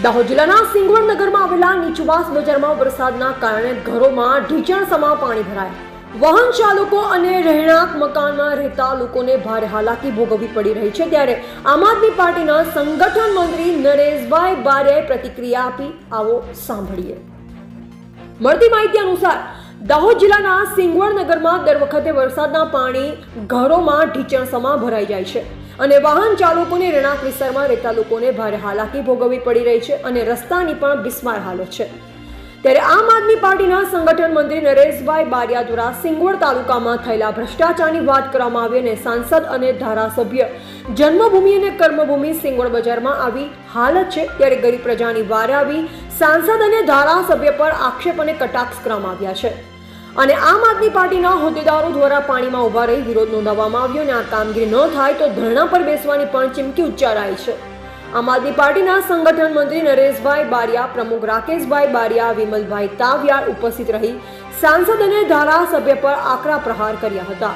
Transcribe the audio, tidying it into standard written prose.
દાહોદ જિલ્લાના સિંગવડ નગરમાં આવેલા નીચવાસ બજારમાં વરસાદના કારણે ઘરોમાં ઢીચણસમાં પાણી ભરાયા. વાહન ચાલકો અને રહેણાંક મકાનમાં રહેતા લોકોને ભારે હાલાકી ભોગવવી પડી રહી છે. ત્યારે આમ આદમી પાર્ટીના સંગઠન મંત્રી નરેશભાઈ બારિયાએ પ્રતિક્રિયા આપી. આવો સાંભળીએ. મળતી માહિતી અનુસાર દાહોદ જિલ્લાના સિંગવડ નગરમાં દર વખતે વરસાદના પાણી ઘરોમાં ઢીચણસમાં ભરાઈ જાય છે અને વાહન ચાલકોને રહેણાંક વિસ્તારમાં રહેતા લોકોને ભારે હાલાકી ભોગવવી પડી રહી છે અને રસ્તાની પણ બિસ્માર હાલત છે. ત્યારે આમ આદમી પાર્ટીના સંગઠન મંત્રી નરેશભાઈ બારિયા દ્વારા સિંગવડ તાલુકામાં થયેલા ભ્રષ્ટાચારની વાત કરવામાં આવી અને સાંસદ અને ધારાસભ્ય જન્મભૂમિ અને કર્મભૂમિ સિંગવડ બજારમાં આવી હાલત છે. ત્યારે ગરીબ પ્રજાની વારે આવી સાંસદ અને ધારાસભ્ય પર આક્ષેપ અને કટાક્ષ કરવામાં આવ્યા છે અને આમ આદમી પાર્ટીના હોદ્દેદારો દ્વારા પાણીમાં ઉભા રહી વિરોધ નોંધાવવામાં આવ્યો અને આ કામગીરી ન થાય તો ધરણા પર બેસવાની પણ ચીમકી ઉચ્ચારાઈ છે. આમ આદમી પાર્ટીના સંગઠન મંત્રી નરેશભાઈ બારિયા, પ્રમુખ રાકેશભાઈ બારિયા, વિમલભાઈ તાવિયાર ઉપસ્થિત રહી સાંસદ અને ધારાસભ્ય પર આકરા પ્રહાર કર્યા હતા.